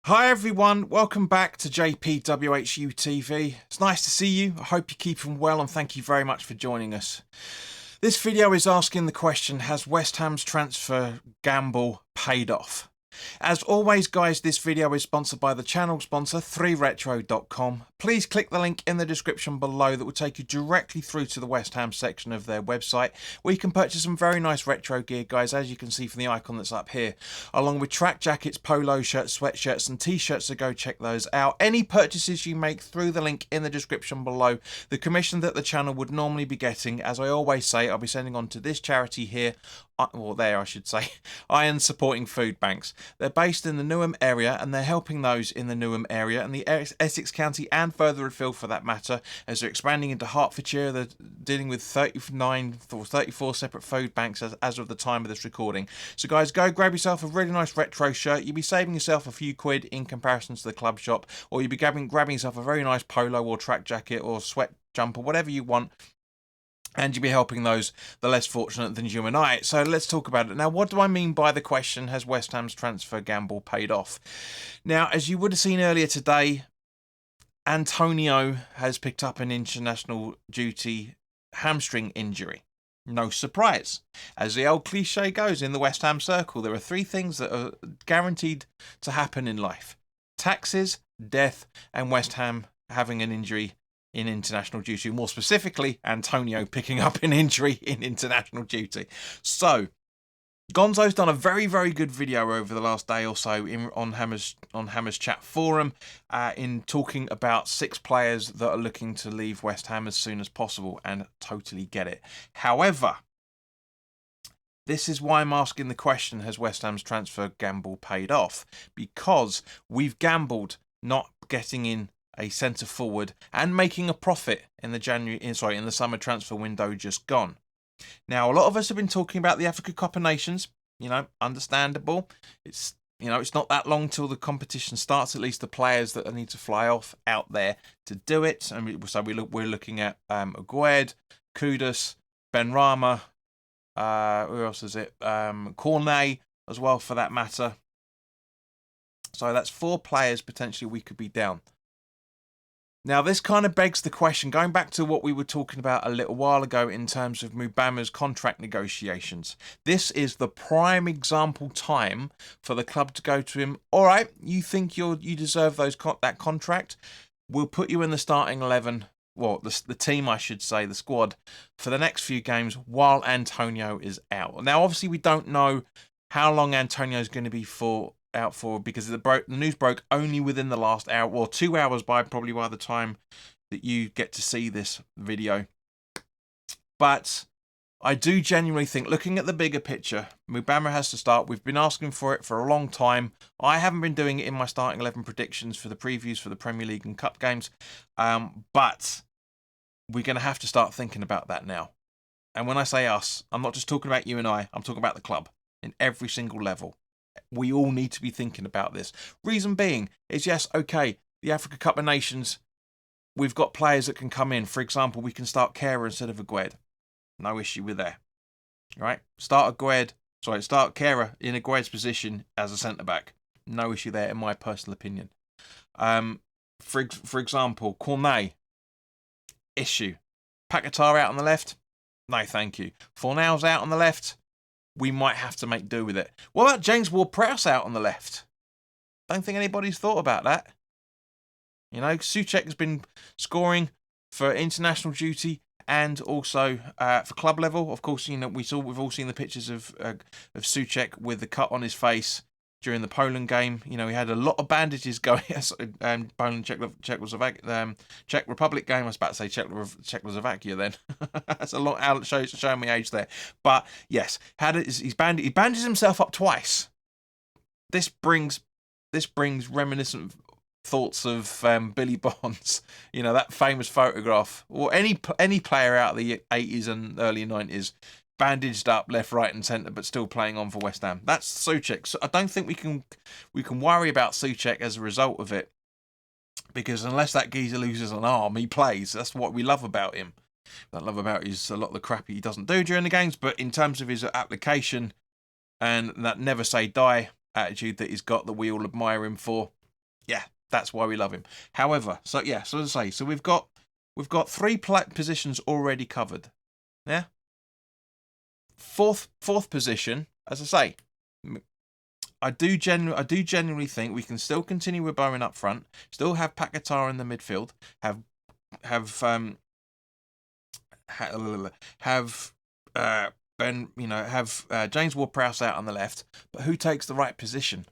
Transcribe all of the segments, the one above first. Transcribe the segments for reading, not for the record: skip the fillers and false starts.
Hi everyone, welcome back to JPWHU TV. It's nice to see you. I hope you're keeping well and thank you very much for joining us. This video is asking the question, has West Ham's transfer gamble paid off? As always guys, this video is sponsored by the channel sponsor 3retro.com. Please click the link in the description below that will take you directly through to the West Ham section of their website, where you can purchase some very nice retro gear guys, as you can see from the icon that's up here, along with track jackets, polo shirts, sweatshirts and t-shirts, so go check those out. Any purchases you make through the link in the description below, the commission that the channel would normally be getting, as I always say, I'll be sending on to this charity here, well there I should say, Iron Supporting Food Banks. They're based in the Newham area and they're helping those in the Newham area and the Essex County and further afield for that matter, as they're expanding into Hertfordshire. They're dealing with 39 or 34 separate food banks as of the time of this recording. So guys, go grab yourself a really nice retro shirt. You'll be saving yourself a few quid in comparison to the club shop, or you'll be grabbing yourself a very nice polo or track jacket or sweat jumper, whatever you want, and you'll be helping those the less fortunate than you and I. So let's talk about it. Now, what do I mean by the question, has West Ham's transfer gamble paid off? Now, as you would have seen earlier today, Antonio has picked up an international duty hamstring injury. No surprise. As the old cliche goes in the West Ham circle, there are three things that are guaranteed to happen in life: taxes, death, and West Ham having an injury in international duty. More specifically, Antonio picking up an injury in international duty. So Gonzo's done a very, very good video over the last day or so on Hammer's chat forum, in talking about 6 players that are looking to leave West Ham as soon as possible, and totally get it. However, this is why I'm asking the question, has West Ham's transfer gamble paid off? Because we've gambled not getting in a centre forward and making a profit in the summer transfer window just gone. Now, a lot of us have been talking about the Africa Cup of Nations. Understandable. It's not that long till the competition starts. At least the players that need to fly off out there to do it. And so we're looking at Agued, Kudus, Benrahma. Who else is it? Cornet as well, for that matter. So that's 4 players potentially we could be down. Now, this kind of begs the question, going back to what we were talking about a little while ago in terms of Mubama's contract negotiations. This is the prime example time for the club to go to him. All right, you think you deserve that contract? We'll put you in the starting 11, well, the team, I should say, the squad, for the next few games while Antonio is out. Now, obviously, we don't know how long Antonio is going to be out for, because the news broke only within the last hour, or 2 hours probably by the time that you get to see this video. But I do genuinely think, looking at the bigger picture, Mubama has to start. We've been asking for it for a long time. I haven't been doing it in my starting 11 predictions for the previews for the Premier League and Cup games, but we're going to have to start thinking about that now. And when I say us, I'm not just talking about you and I, I'm talking about the club in every single level. We all need to be thinking about this. Reason being is, yes, okay, the Africa Cup of Nations, we've got players that can come in. For example, we can start Kehrer instead of Agued. No issue with that. Right? Start Kehrer in Agued's position as a centre-back. No issue there, in my personal opinion. For example, Cornet, issue. Paquetá out on the left? No, thank you. Fornal's out on the left? We might have to make do with it. What about James Ward-Prowse out on the left? Don't think anybody's thought about that. Souček has been scoring for international duty and also for club level. Of course, we've all seen the pictures of Souček with the cut on his face during the Poland game. He had a lot of bandages going. Poland, Czech Republic game. I was about to say Czechoslovakia then. That's a lot, showing my age there. But yes, he bandages himself up twice. This brings reminiscent thoughts of Billy Bonds. That famous photograph, or any player out of the 80s and early 90s, bandaged up left, right and centre, but still playing on for West Ham. That's Souček. So I don't think we can worry about Souček as a result of it, because unless that geezer loses an arm, he plays. That's what we love about him. What I love about is a lot of the crap he doesn't do during the games, but in terms of his application and that never say die attitude that he's got, that we all admire him for, Yeah, that's why we love him. However, so yeah, so as I say, so we've got 3 positions already covered. Yeah. Fourth position, as I say, I do genuinely think we can still continue with Bowen up front, still have Paquetá in the midfield, have Ben, have James Ward-Prowse out on the left, but who takes the right position?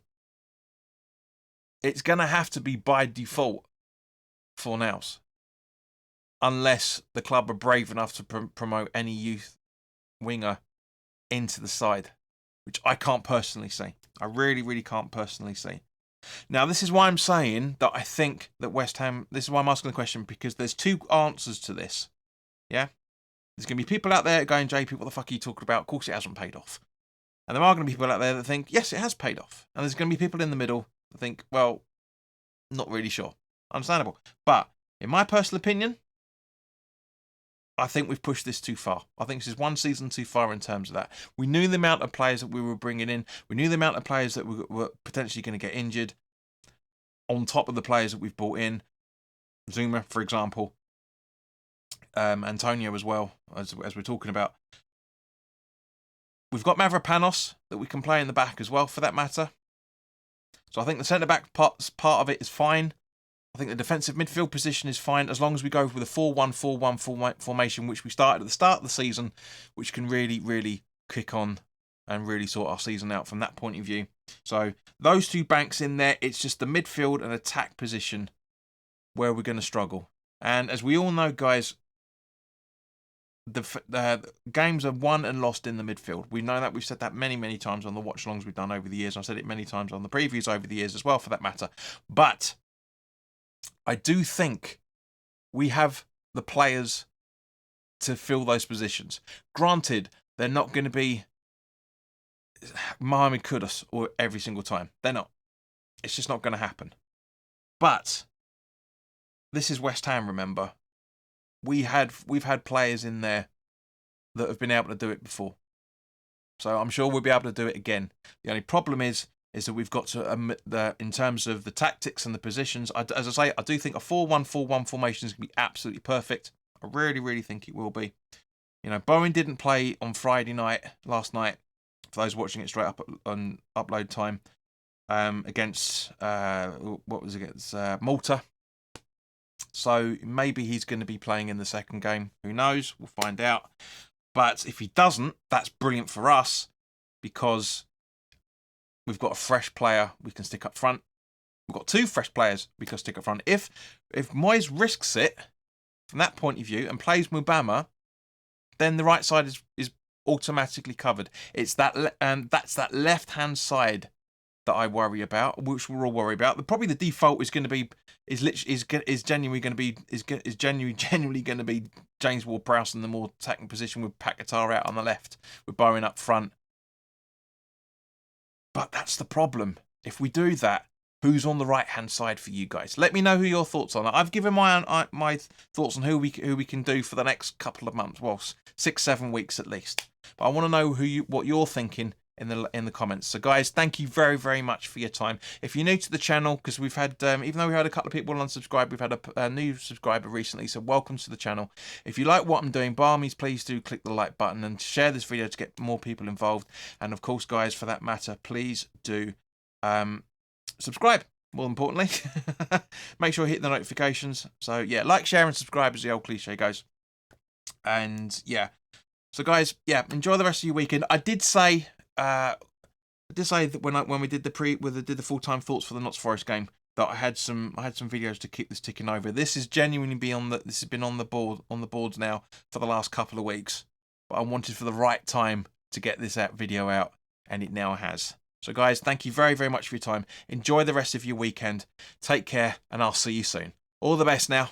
It's going to have to be by default Fornals, unless the club are brave enough to promote any youth winger into the side, which I can't personally see. I really, really can't personally see. Now, this is why I'm saying that I think that West Ham, this is why I'm asking the question, because there's 2 answers to this. Yeah? There's going to be people out there going, JP, what the fuck are you talking about? Of course it hasn't paid off. And there are going to be people out there that think, yes, it has paid off. And there's going to be people in the middle that think, well, not really sure. Understandable. But in my personal opinion, I think we've pushed this too far. I think this is one season too far in terms of that. We knew the amount of players that we were bringing in. We knew the amount of players that were potentially going to get injured. On top of the players that we've brought in, Zuma, for example, Antonio as well, as we're talking about. We've got Mavropanos that we can play in the back as well, for that matter. So I think the centre-back part of it is fine. I think the defensive midfield position is fine, as long as we go with a 4-1-4-1 formation, which we started at the start of the season, which can really, really kick on and really sort our season out from that point of view. So those 2 banks in there, it's just the midfield and attack position where we're going to struggle. And as we all know, guys, the games are won and lost in the midfield. We know that. We've said that many, many times on the watch-alongs we've done over the years. I've said it many times on the previews over the years as well, for that matter. But I do think we have the players to fill those positions. Granted, they're not going to be Mohamed Kudus or every single time. They're not. It's just not going to happen. But this is West Ham, remember. We've had players in there that have been able to do it before. So I'm sure we'll be able to do it again. The only problem is that we've got to, in terms of the tactics and the positions, as I say, I do think a 4-1-4-1 formation is going to be absolutely perfect. I really, really think it will be. Bowen didn't play on Friday night, last night, for those watching it straight up on upload time, against, Malta. So maybe he's going to be playing in the second game. Who knows? We'll find out. But if he doesn't, that's brilliant for us, because we've got a fresh player we can stick up front. We've got 2 fresh players we can stick up front. If Moyes risks it from that point of view and plays Mubama, then the right side is automatically covered. It's that that's that left-hand side that I worry about, which we're all worried about. Probably the default is going to be genuinely going to be James Ward-Prowse in the more attacking position, with Paquetá out on the left, with Bowen up front. But that's the problem. If we do that, who's on the right-hand side for you guys? Let me know who your thoughts are. I've given my thoughts on who we can do for the next couple of months, well, 6-7 weeks at least. But I want to know what you're thinking in the comments. So guys, thank you very, very much for your time. If you're new to the channel, because we've had, even though we had a couple of people unsubscribe, we've had a new subscriber recently, so welcome to the channel. If you like what I'm doing, by all means, please do click the like button and share this video to get more people involved. And of course, guys, for that matter, please do subscribe. More importantly, make sure you hit the notifications. So yeah, like, share and subscribe, as the old cliche goes. And yeah, so guys, yeah, enjoy the rest of your weekend. I did say that when we did the full-time thoughts for the Notts Forest game, that I had some videos to keep this ticking over. This has genuinely been on the boards now for the last couple of weeks, but I wanted for the right time to get this video out, and it now has. So guys, thank you very, very much for your time. Enjoy the rest of your weekend. Take care, and I'll see you soon. All the best now.